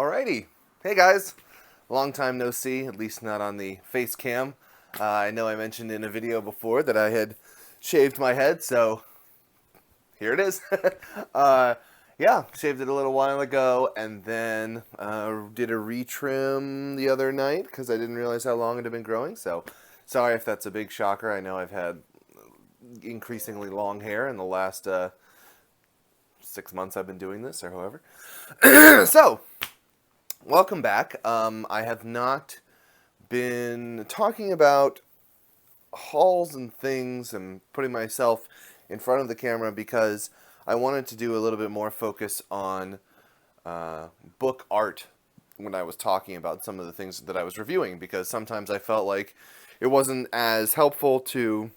Alrighty. Hey guys. Long time no see, at least not on the face cam. I know I mentioned in a video before that I had shaved my head, so here it is. uh, yeah, shaved it a little while ago, and then did a retrim the other night because I didn't realize how long it had been growing, so sorry if that's a big shocker. I know I've had increasingly long hair in the last 6 months I've been doing this, or however. So, welcome back. I have not been talking about hauls and things and putting myself in front of the camera because I wanted to do a little bit more focus on book art when I was talking about some of the things that I was reviewing, because sometimes I felt like it wasn't as helpful to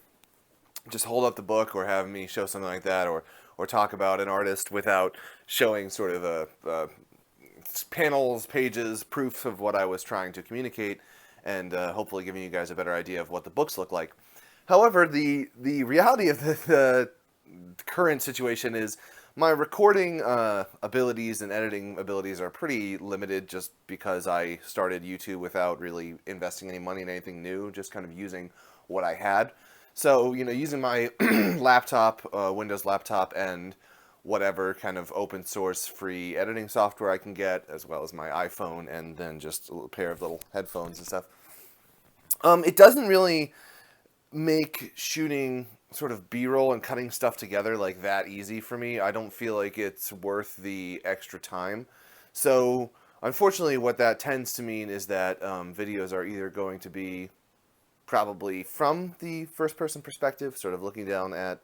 just hold up the book or have me show something like that, or talk about an artist without showing sort of a panels, pages, proofs of what I was trying to communicate, and hopefully giving you guys a better idea of what the books look like. However, the reality of the current situation is my recording abilities and editing abilities are pretty limited, just because I started YouTube without really investing any money in anything new, just kind of using what I had. So, using my laptop, Windows laptop, and whatever kind of open source free editing software I can get, as well as my iPhone, and then just a pair of little headphones and stuff. It doesn't really make shooting sort of B-roll and cutting stuff together like that easy for me. I don't feel like it's worth the extra time. So, unfortunately, what that tends to mean is that videos are either going to be probably from the first-person perspective, sort of looking down at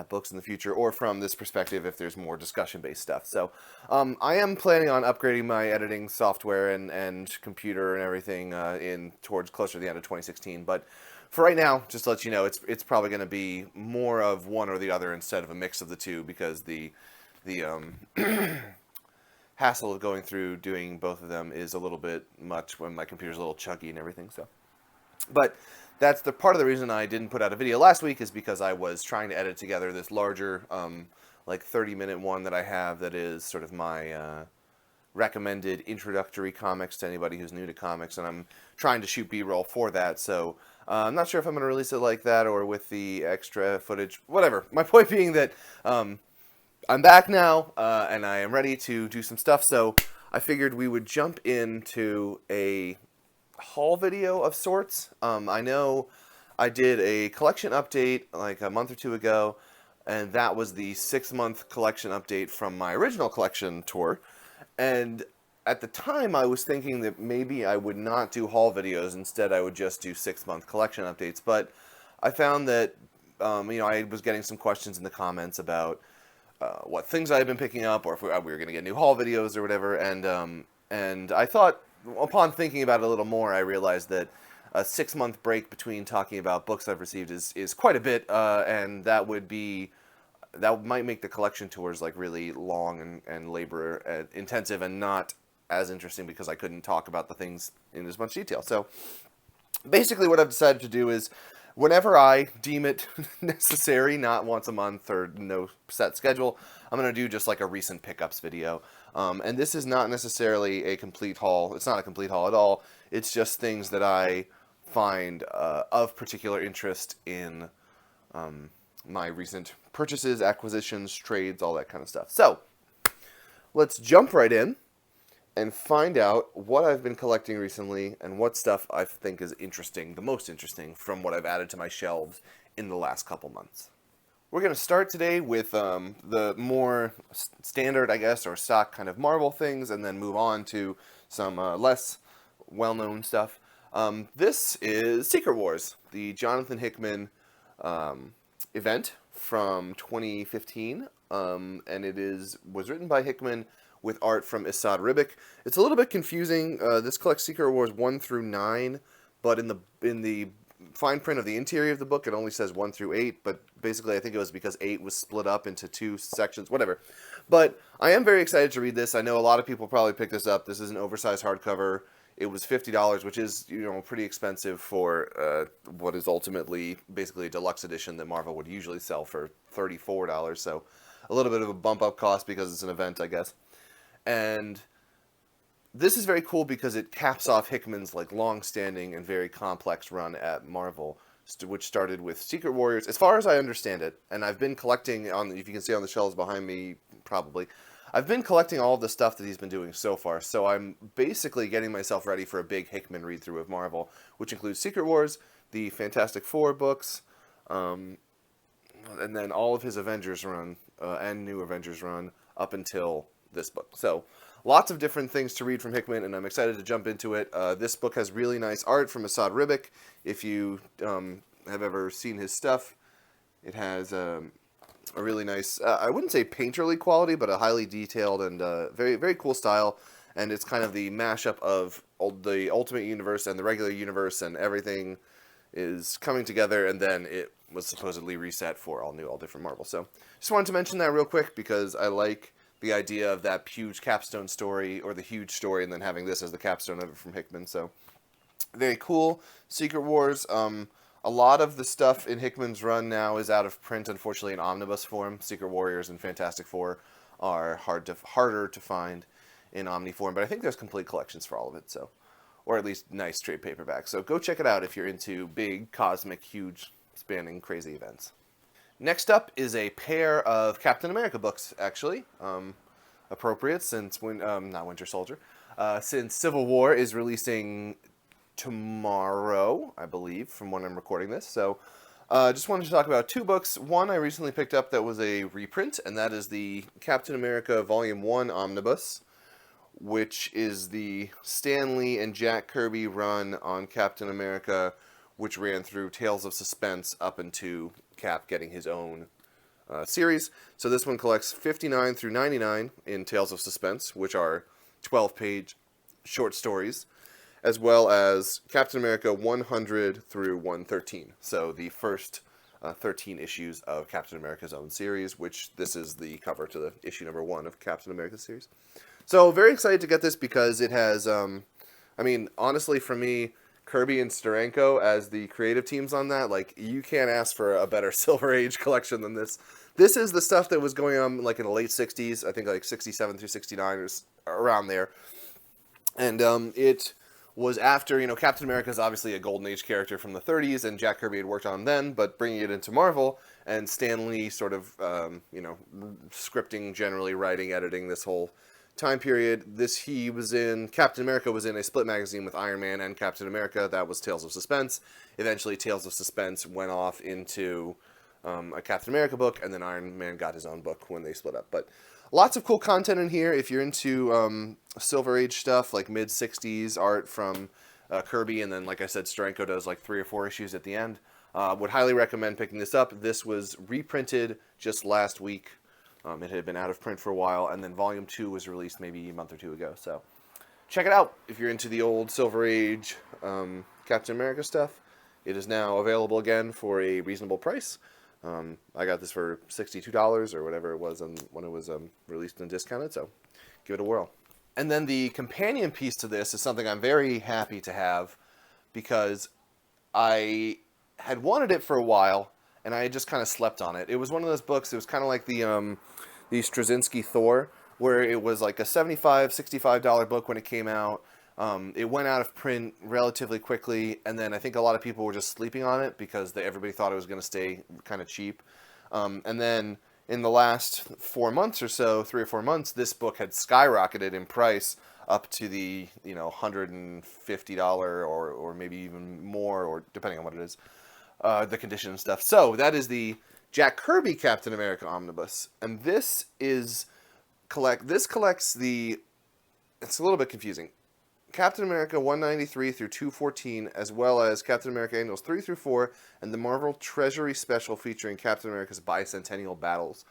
books in the future, or from this perspective if there's more discussion-based stuff. So I am planning on upgrading my editing software and computer and everything towards closer to the end of 2016. But for right now, just to let you know, it's probably going to be more of one or the other instead of a mix of the two, because the hassle of going through doing both of them is a little bit much when my computer's a little chunky and everything. So. But that's the part of the reason I didn't put out a video last week, is because I was trying to edit together this larger, like 30-minute one that I have that is sort of my recommended introductory comics to anybody who's new to comics, and I'm trying to shoot B-roll for that. So I'm not sure if I'm going to release it like that or with the extra footage, whatever. My point being that I'm back now, and I am ready to do some stuff, so I figured we would jump into a haul video of sorts. I know I did a collection update like a month or two ago, and that was the 6-month collection update from my original collection tour. And at the time, I was thinking that maybe I would not do haul videos. Instead, I would just do 6-month collection updates. But I found that I was getting some questions in the comments about what things I had been picking up, or if we were going to get new haul videos or whatever. And I thought, upon thinking about it a little more, I realized that a 6-month break between talking about books I've received is quite a bit, and that might make the collection tours like really long and labor intensive, and not as interesting because I couldn't talk about the things in as much detail. So basically what I've decided to do is, whenever I deem it necessary, not once a month or no set schedule, I'm going to do just like a recent pickups video. And this is not necessarily a complete haul. It's not a complete haul at all. It's just things that I find of particular interest in my recent purchases, acquisitions, trades, all that kind of stuff. So let's jump right in and find out what I've been collecting recently and what stuff I think is interesting, the most interesting from what I've added to my shelves in the last couple months. We're going to start today with the more standard, I guess, or stock kind of Marvel things, and then move on to some less well-known stuff. This is Secret Wars, the Jonathan Hickman event from 2015, and it was written by Hickman with art from Esad Ribic. It's a little bit confusing. This collects Secret Wars 1 through 9, but in the fine print of the interior of the book, it only says 1 through 8, but basically I think it was because 8 was split up into 2 sections, whatever. But I am very excited to read this. I know a lot of people probably picked this up. This is an oversized hardcover. It was $50, which is, pretty expensive for what is ultimately basically a deluxe edition that Marvel would usually sell for $34. So a little bit of a bump up cost because it's an event, I guess. And this is very cool because it caps off Hickman's like long-standing and very complex run at Marvel, which started with Secret Warriors, as far as I understand it. And I've been collecting on, if you can see on the shelves behind me, probably. I've been collecting all of the stuff that he's been doing so far, so I'm basically getting myself ready for a big Hickman read-through of Marvel, which includes Secret Wars, the Fantastic Four books, and then all of his Avengers run, and New Avengers run, up until this book. So, lots of different things to read from Hickman, and I'm excited to jump into it. This book has really nice art from Asad Ribic. If you have ever seen his stuff, it has a really nice, I wouldn't say painterly quality, but a highly detailed and very, very cool style. And it's kind of the mashup of the Ultimate Universe and the regular universe, and everything is coming together, and then it was supposedly reset for all new, all different Marvel. So, just wanted to mention that real quick, because I like the idea of that huge capstone story, or the huge story, and then having this as the capstone of it from Hickman. So, very cool. Secret Wars, a lot of the stuff in Hickman's run now is out of print, unfortunately, in omnibus form. Secret Warriors and Fantastic Four are harder to find in omni form, but I think there's complete collections for all of it, so, or at least nice trade paperbacks. So go check it out if you're into big, cosmic, huge, spanning, crazy events. Next up is a pair of Captain America books, actually. Appropriate since, not Winter Soldier, since Civil War is releasing tomorrow, I believe, from when I'm recording this. So, just wanted to talk about two books. One I recently picked up that was a reprint, and that is the Captain America Volume 1 Omnibus, which is the Stan Lee and Jack Kirby run on Captain America, which ran through Tales of Suspense up into Cap getting his own series. So this one collects 59 through 99 in Tales of Suspense, which are 12-page short stories, as well as Captain America 100 through 113. So the first 13 issues of Captain America's own series, which this is the cover to the issue number 1 of Captain America's series. So very excited to get this because it has, I mean, honestly for me, Kirby and Steranko as the creative teams on that, like, you can't ask for a better Silver Age collection than this. This is the stuff that was going on, like, in the late 60s, I think, like, 67 through 69, or around there. And it was after, you know, Captain America is obviously a Golden Age character from the 30s, and Jack Kirby had worked on him then, but bringing it into Marvel, and Stan Lee sort of, you know, scripting, generally writing, editing this whole time period. He was in, Captain America was in a split magazine with Iron Man and Captain America. That was Tales of Suspense. Eventually, Tales of Suspense went off into a Captain America book, and then Iron Man got his own book when they split up. But lots of cool content in here. If you're into Silver Age stuff, like mid-60s art from Kirby, and then, like I said, Steranko does like 3 or 4 issues at the end. Would highly recommend picking this up. This was reprinted just last week. It had been out of print for a while, and then Volume 2 was released maybe a month or 2 ago. So check it out if you're into the old Silver Age Captain America stuff. It is now available again for a reasonable price. I got this for $62 or whatever it was when it was released and discounted, so give it a whirl. And then the companion piece to this is something I'm very happy to have, because I had wanted it for a while, and I had just kind of slept on it. It was one of those books, it was kind of like the Straczynski Thor, where it was like a $75, $65 book when it came out. It went out of print relatively quickly, and then I think a lot of people were just sleeping on it because everybody thought it was going to stay kind of cheap. And then in the last 4 months or so, 3 or 4 months, this book had skyrocketed in price up to the, you know, $150 or maybe even more, or depending on what it is, the condition and stuff. So that is the Jack Kirby Captain America Omnibus, and this collects the, it's a little bit confusing, Captain America 193 through 214, as well as Captain America Annuals 3 through 4, and the Marvel Treasury Special featuring Captain America's bicentennial battles.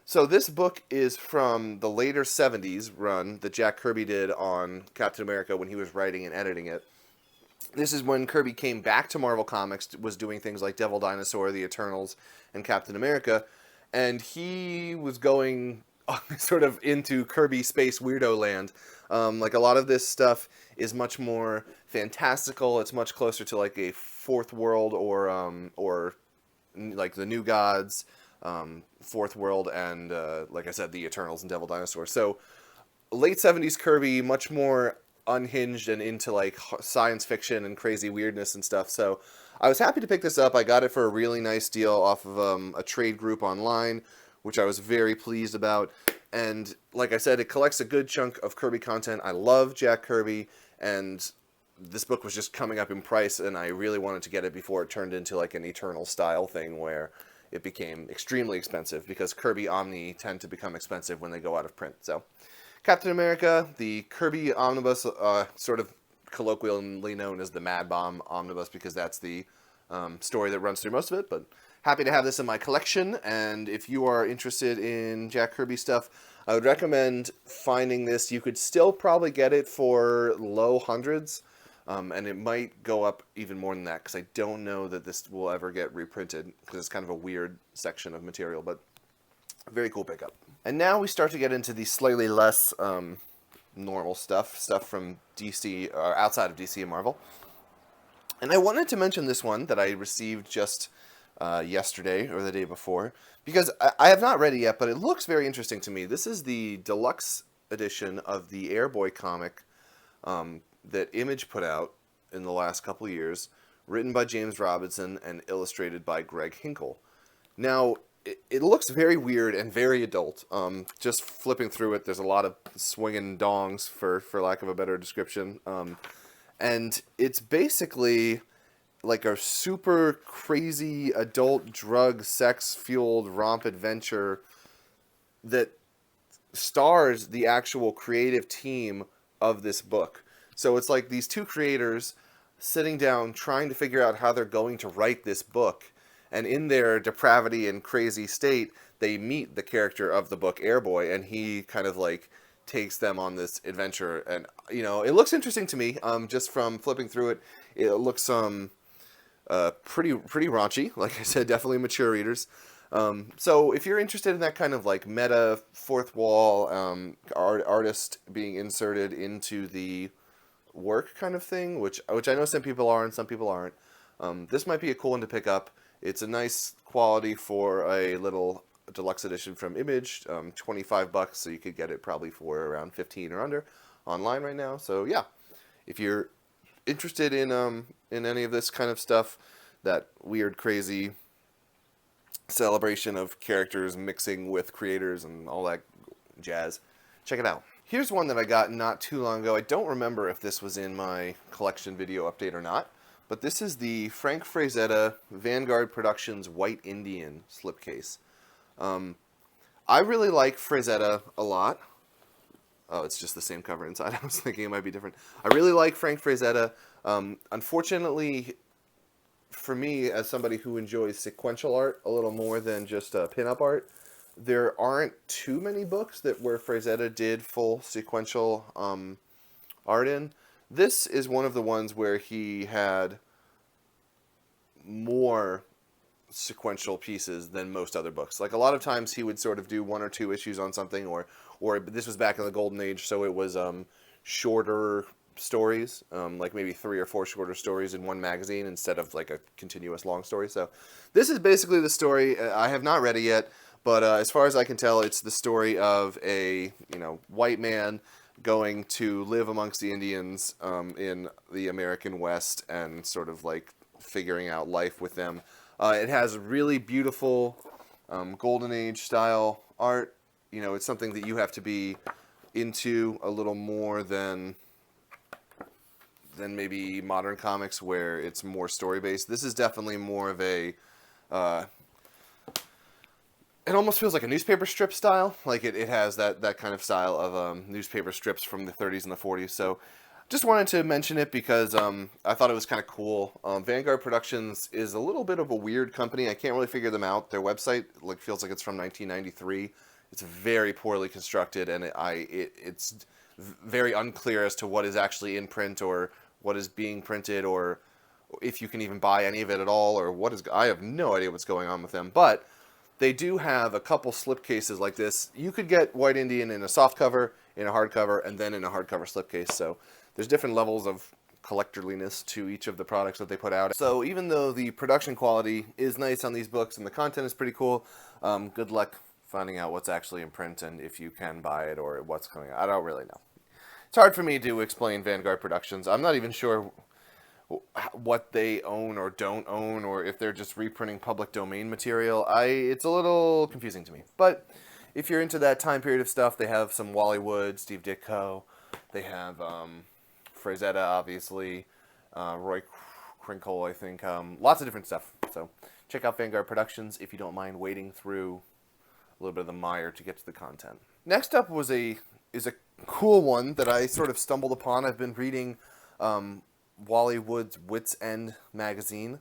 So this book is from the later 70s run that Jack Kirby did on Captain America when he was writing and editing it. This is when Kirby came back to Marvel Comics, was doing things like Devil Dinosaur, The Eternals, and Captain America, and he was going sort of into Kirby space weirdo land. Like, a lot of this stuff is much more fantastical. It's much closer to like a Fourth World or like the New Gods, Fourth World, and like I said, the Eternals and Devil Dinosaur. So late 70s Kirby, much more unhinged and into like science fiction and crazy weirdness and stuff. So I was happy to pick this up. I got it for a really nice deal off of a trade group online, which I was very pleased about. And like I said, it collects a good chunk of Kirby content. I love Jack Kirby, and this book was just coming up in price, and I really wanted to get it before it turned into like an Eternal style thing where it became extremely expensive, because Kirby Omni tend to become expensive when they go out of print. So Captain America, the Kirby Omnibus, sort of colloquially known as the Mad Bomb Omnibus, because that's the story that runs through most of it, but happy to have this in my collection. And if you are interested in Jack Kirby stuff, I would recommend finding this. You could still probably get it for low hundreds, and it might go up even more than that, because I don't know that this will ever get reprinted, because it's kind of a weird section of material, but very cool pickup. And now we start to get into the slightly less normal stuff from DC, or outside of DC and Marvel. And I wanted to mention this one that I received just yesterday or the day before, because I have not read it yet, but it looks very interesting to me. This is the deluxe edition of the Airboy comic that Image put out in the last couple of years, written by James Robinson and illustrated by Greg Hinkle. Now, it looks very weird and very adult. Just flipping through it, there's a lot of swinging dongs, for lack of a better description. And it's basically like a super crazy adult drug sex-fueled romp adventure that stars the actual creative team of this book. So it's like these two creators sitting down trying to figure out how they're going to write this book. And in their depravity and crazy state, they meet the character of the book, Airboy, and he kind of like takes them on this adventure. And, you know, it looks interesting to me. Just from flipping through it, it looks pretty raunchy. Like I said, definitely mature readers. So if you're interested in that kind of like meta fourth wall artist being inserted into the work kind of thing, which I know some people are and some people aren't, this might be a cool one to pick up. It's a nice quality for a little deluxe edition from Image, $25, so you could get it probably for around 15 or under online right now. So yeah, if you're interested in any of this kind of stuff, that weird, crazy celebration of characters mixing with creators and all that jazz, check it out. Here's one that I got not too long ago. I don't remember if this was in my collection video update or not, but this is the Frank Frazetta Vanguard Productions White Indian slipcase. I really like Frazetta a lot. Oh, it's just the same cover inside. I was thinking it might be different. I really like Frank Frazetta. Unfortunately, for me, as somebody who enjoys sequential art a little more than just pin-up art, there aren't too many books where Frazetta did full sequential art in. This is one of the ones where he had more sequential pieces than most other books. Like a lot of times he would sort of do one or two issues on something, or this was back in the golden age, so it was shorter stories, like maybe 3 or 4 shorter stories in one magazine instead of like a continuous long story. So this is basically the story. I have not read it yet, but as far as I can tell, it's the story of a white man going to live amongst the Indians in the American West and sort of like figuring out life with them. It has really beautiful golden age style art. It's something that you have to be into a little more than maybe modern comics where it's more story based. This is definitely more of a it almost feels like a newspaper strip style. Like it has that kind of style of newspaper strips from the 30s and the 40s. So just wanted to mention it because I thought it was kind of cool. Vanguard Productions is a little bit of a weird company. I can't really figure them out. Their website feels like it's from 1993. It's very poorly constructed, and it's very unclear as to what is actually in print or what is being printed, or if you can even buy any of it at all, or I have no idea what's going on with them. But they do have a couple slipcases like this. You could get White Indian in a softcover, in a hardcover, and then in a hardcover slipcase. So there's different levels of collectorliness to each of the products that they put out. So even though the production quality is nice on these books and the content is pretty cool, good luck finding out what's actually in print and if you can buy it or what's coming out. I don't really know. It's hard for me to explain Vanguard Productions. I'm not even sure what they own or don't own, or if they're just reprinting public domain material. It's a little confusing to me. But if you're into that time period of stuff, they have some Wally Wood, Steve Ditko. They have Frazetta, obviously, Roy Crinkle, I think. Lots of different stuff. So check out Vanguard Productions if you don't mind wading through a little bit of the mire to get to the content. Next up is a cool one that I sort of stumbled upon. I've been reading Wally Wood's Wits End magazine,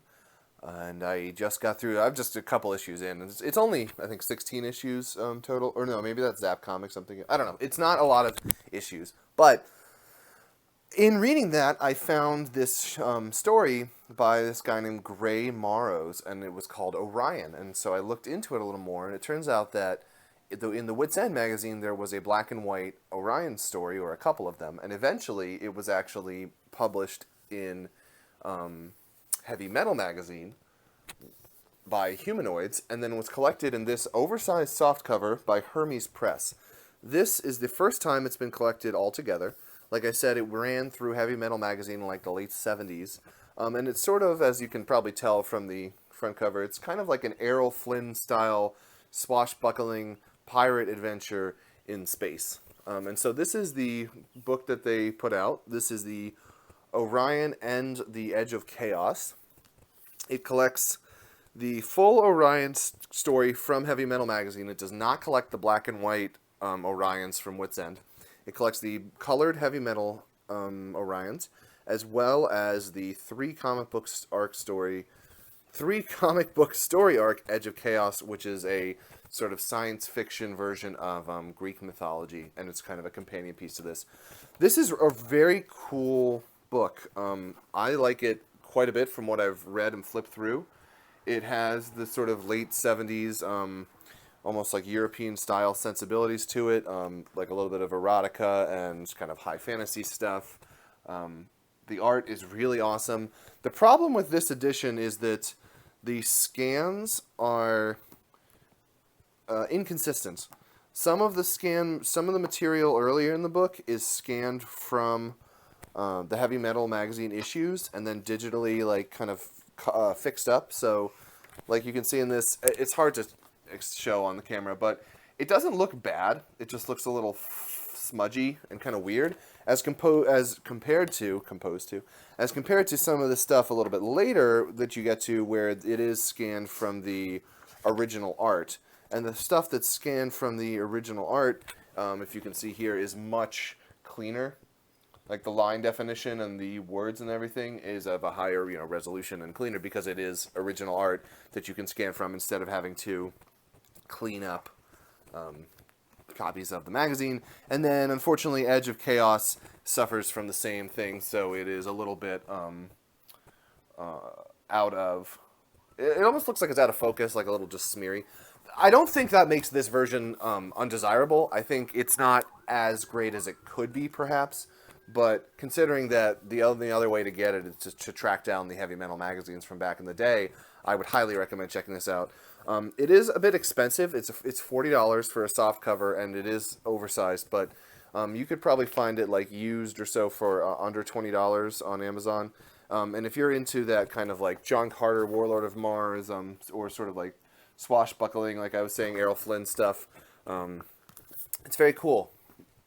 and I just got through. I'm just a couple issues in. It's only, I think, 16 issues total, or no, maybe that's Zap Comics. I'm thinking, I don't know. It's not a lot of issues, but in reading that, I found this story by this guy named Gray Morrows, and it was called Orion. And so I looked into it a little more, and it turns out that in the Wits End magazine, there was a black and white Orion story, or a couple of them, and eventually it was actually published in Heavy Metal magazine by Humanoids, and then was collected in this oversized softcover by Hermes Press. This is the first time it's been collected all together. Like I said, it ran through Heavy Metal magazine in like the late 70s, and it's sort of, as you can probably tell from the front cover, it's kind of like an Errol Flynn style swashbuckling pirate adventure in space. And so this is the book that they put out. This is the Orion and the Edge of Chaos. It collects the full Orion story from Heavy Metal magazine. It does not collect the black and white Orions from Wits End. It collects the colored Heavy Metal Orions, as well as the three comic book story arc Edge of Chaos, which is a sort of science fiction version of Greek mythology, and it's kind of a companion piece to this. This is a very cool book. I like it quite a bit from what I've read and flipped through. It has the sort of late 70s, almost like European style sensibilities to it, like a little bit of erotica and kind of high fantasy stuff. The art is really awesome. The problem with this edition is that the scans are inconsistent. Some of the material earlier in the book is scanned from the Heavy Metal magazine issues and then digitally like kind of fixed up. So like you can see in this, it's hard to show on the camera, but it doesn't look bad. It just looks a little smudgy and kind of weird as compared to some of the stuff a little bit later that you get to where it is scanned from the original art. And the stuff that's scanned from the original art, if you can see here, is much cleaner. Like the line definition and the words and everything is of a higher, resolution and cleaner because it is original art that you can scan from instead of having to clean up copies of the magazine. And then, unfortunately, Edge of Chaos suffers from the same thing, so it is a little bit out of... It almost looks like it's out of focus, like a little just smeary. I don't think that makes this version undesirable. I think it's not as great as it could be, perhaps. But considering that the only other way to get it is to track down the Heavy Metal magazines from back in the day, I would highly recommend checking this out. It is a bit expensive. It's $40 for a soft cover, and it is oversized. But you could probably find it like used or so for under $20 on Amazon. And if you're into that kind of like John Carter, Warlord of Mars, or sort of like swashbuckling, like I was saying, Errol Flynn stuff, it's very cool.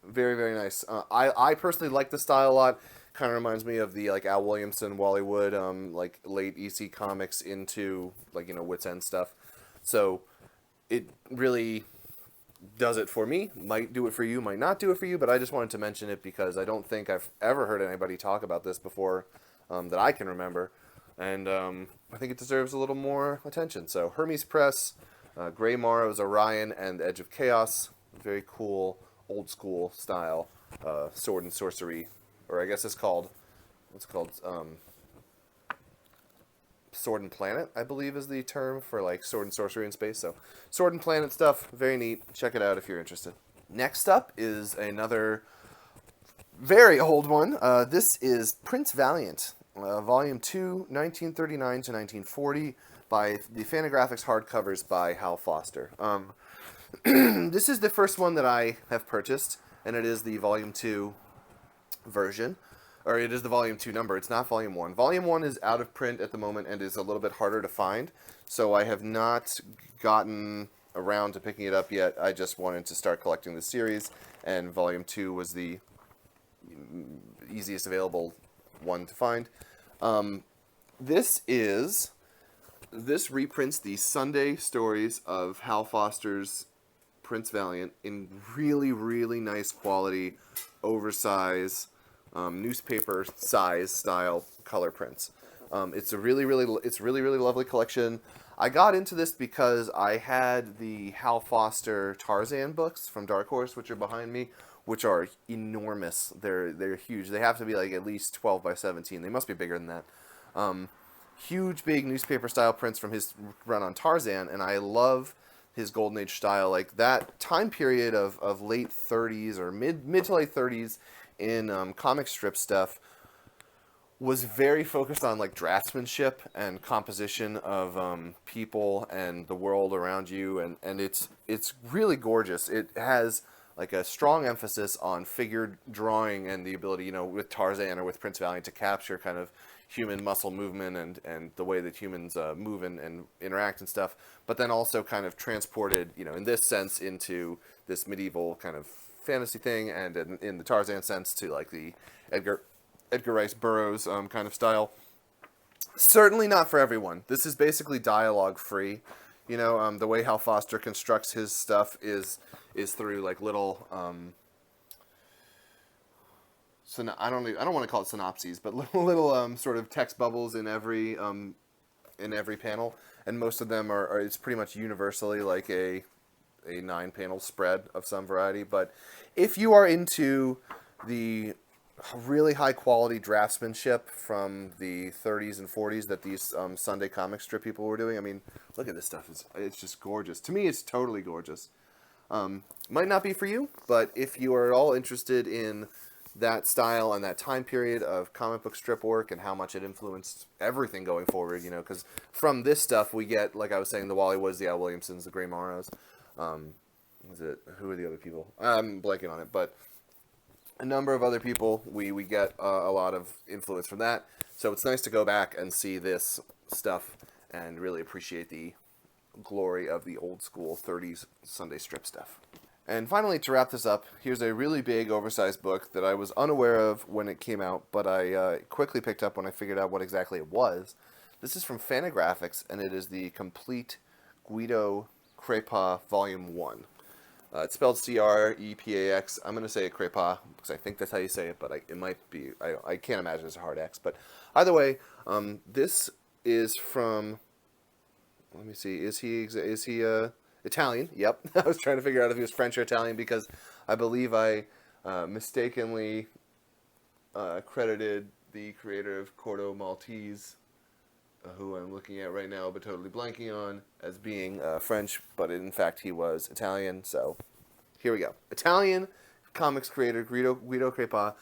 Very, very nice. I personally like the style a lot. Kind of reminds me of the like Al Williamson, Wally Wood, like late EC comics into like Wits End stuff. So it really does it for me. Might do it for you, might not do it for you. But I just wanted to mention it because I don't think I've ever heard anybody talk about this before that I can remember, and I think it deserves a little more attention. So Hermes Press, Gray Morrow's Orion, and Edge of Chaos. Very cool. Old school style sword and sorcery, or I guess it's called Sword and Planet, I believe is the term for like sword and sorcery in space. So Sword and Planet stuff, very neat. Check it out if you're interested. Next up is another very old one. This is Prince Valiant, Volume 2, 1939 to 1940, by the Fantagraphics hardcovers by Hal Foster. This is the first one that I have purchased, and it is the Volume 2 version. Or it is the Volume 2 number. It's not Volume 1. Volume 1 is out of print at the moment and is a little bit harder to find, so I have not gotten around to picking it up yet. I just wanted to start collecting the series, and Volume 2 was the easiest available one to find. This reprints the Sunday stories of Hal Foster's Prince Valiant in really, really nice quality, oversized, newspaper size style color prints. It's really, really lovely collection. I got into this because I had the Hal Foster Tarzan books from Dark Horse, which are behind me, which are enormous. They're huge. They have to be like at least 12 by 17. They must be bigger than that. Huge, big newspaper style prints from his run on Tarzan, and I love his Golden Age style. Like that time period of late 30s or mid to late 30s in comic strip stuff was very focused on like draftsmanship and composition of people and the world around you, and it's really gorgeous. It has like a strong emphasis on figure drawing and the ability, you know, with Tarzan or with Prince Valiant to capture kind of human muscle movement and the way that humans move and interact and stuff, but then also kind of transported, you know, in this sense into this medieval kind of fantasy thing, and in the Tarzan sense to like the Edgar Rice Burroughs kind of style. Certainly not for everyone. This is basically dialogue free. You know, the way Hal Foster constructs his stuff is through like little I don't want to call it synopses, but little sort of text bubbles in every panel, and most of them are it's pretty much universally like a 9-panel spread of some variety. But if you are into the really high quality draftsmanship from the 30s and 40s that these Sunday comic strip people were doing, I mean, look at this stuff. It's just gorgeous. To me, it's totally gorgeous. Might not be for you, but if you are at all interested in that style and that time period of comic book strip work and how much it influenced everything going forward, you know, because from this stuff we get, like I was saying, the Wally Woods, the Al Williamsons, the Gray Morrows. Who are the other people? I'm blanking on it, but a number of other people, we get a lot of influence from that. So it's nice to go back and see this stuff and really appreciate the glory of the old school 30s Sunday strip stuff. And finally, to wrap this up, here's a really big, oversized book that I was unaware of when it came out, but I quickly picked up when I figured out what exactly it was. This is from Fantagraphics, and it is the complete Guido Crepa Volume 1. It's spelled Crepax. I'm going to say it Crepa, because I think that's how you say it, but it might be, I can't imagine it's a hard X. But either way, this is from, let me see, is he Italian? Yep. I was trying to figure out if he was French or Italian because I believe I mistakenly credited the creator of Corto Maltese, who I'm looking at right now but totally blanking on, as being French, but in fact he was Italian. So here we go. Italian comics creator Guido Crepa.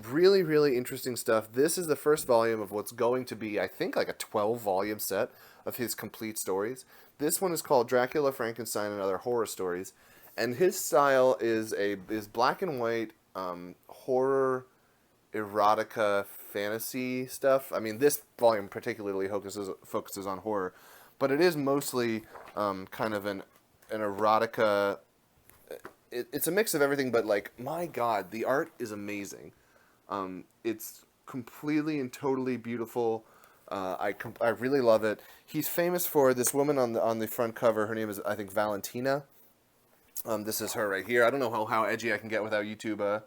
Really, really interesting stuff. This is the first volume of what's going to be, I think, like a 12-volume set of his complete stories. This one is called Dracula, Frankenstein, and Other Horror Stories, and his style is black and white horror, erotica, fantasy stuff. I mean, this volume particularly focuses on horror, but it is mostly kind of an erotica. It's a mix of everything, but like, my God, the art is amazing. It's completely and totally beautiful. I really love it. He's famous for this woman on the front cover. Her name is, I think, Valentina. This is her right here. I don't know how edgy I can get without YouTube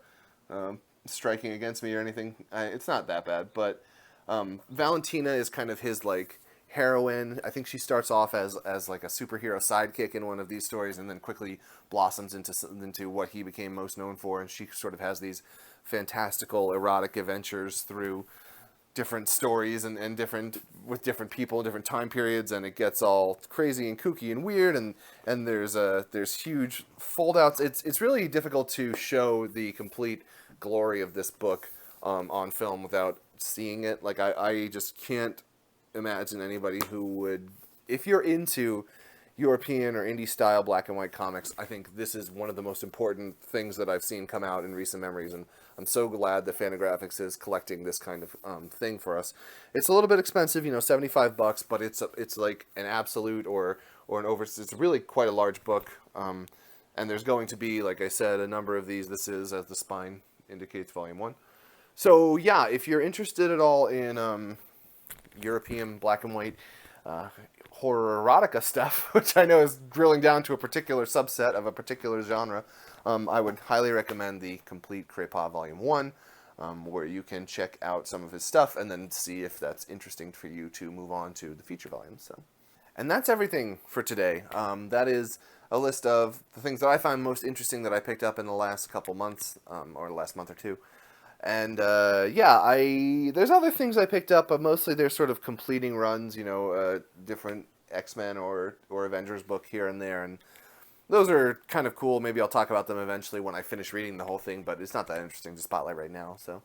striking against me or anything. It's not that bad, but Valentina is kind of his like heroine. I think she starts off as like a superhero sidekick in one of these stories, and then quickly blossoms into what he became most known for. And she sort of has these fantastical erotic adventures through different stories and with different people, different time periods, and it gets all crazy and kooky and weird, and there's huge foldouts. It's really difficult to show the complete glory of this book on film without seeing it. Like I just can't imagine anybody who would, if you're into, European or indie style black and white comics, I think this is one of the most important things that I've seen come out in recent memories, and I'm so glad that Fantagraphics is collecting this kind of thing for us. It's a little bit expensive, you know, $75, but it's like an absolute or an over. It's really quite a large book, and there's going to be, like I said, a number of these. This is, as the spine indicates, Volume 1. So yeah, if you're interested at all in European black and white horror erotica stuff, which I know is drilling down to a particular subset of a particular genre, I would highly recommend the Complete Crepa Volume 1, where you can check out some of his stuff and then see if that's interesting for you to move on to the feature volumes. So, and that's everything for today. That is a list of the things that I find most interesting that I picked up in the last couple months, or the last month or two. And yeah, there's other things I picked up, but mostly they're sort of completing runs, you know, different X-Men or Avengers book here and there, and those are kind of cool. Maybe I'll talk about them eventually when I finish reading the whole thing, but it's not that interesting to spotlight right now. So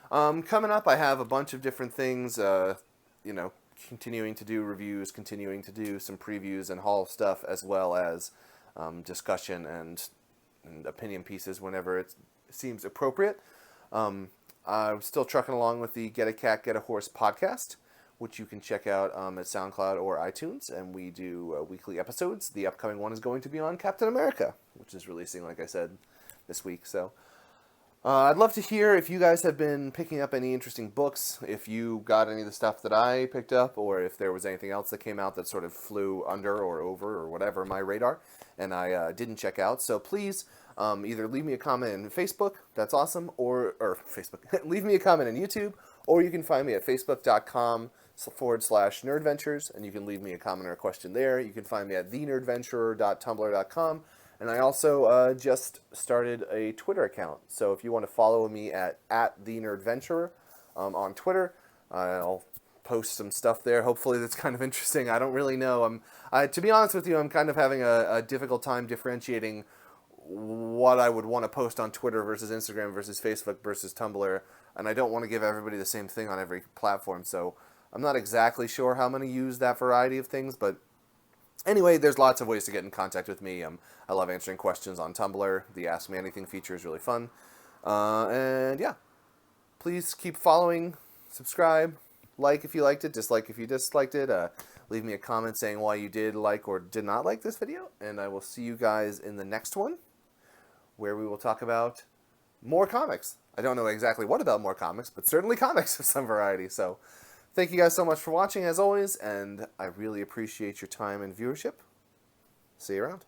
coming up, I have a bunch of different things, you know, continuing to do reviews, continuing to do some previews and haul stuff, as well as discussion and opinion pieces whenever it seems appropriate. I'm still trucking along with the Get a Cat, Get a Horse podcast, which you can check out at SoundCloud or iTunes, and we do weekly episodes. The upcoming one is going to be on Captain America, which is releasing, like I said, this week. So I'd love to hear if you guys have been picking up any interesting books, if you got any of the stuff that I picked up, or if there was anything else that came out that sort of flew under or over or whatever my radar, and I didn't check out. So please either leave me a comment in Facebook, that's awesome, or Facebook, leave me a comment in YouTube, or you can find me at facebook.com/nerdventures, and you can leave me a comment or a question there. You can find me at thenerdventurer.tumblr.com, and I also just started a Twitter account. So if you want to follow me at thenerdventurer on Twitter, I'll post some stuff there. Hopefully that's kind of interesting. I don't really know. To be honest with you, I'm kind of having a difficult time differentiating what I would want to post on Twitter versus Instagram versus Facebook versus Tumblr, and I don't want to give everybody the same thing on every platform, so I'm not exactly sure how I'm going to use that variety of things, but anyway, there's lots of ways to get in contact with me. I love answering questions on Tumblr. The Ask Me Anything feature is really fun, and yeah, please keep following, subscribe, like if you liked it, dislike if you disliked it, leave me a comment saying why you did like or did not like this video, and I will see you guys in the next one, where we will talk about more comics. I don't know exactly what about more comics, but certainly comics of some variety. So thank you guys so much for watching, as always, and I really appreciate your time and viewership. See you around.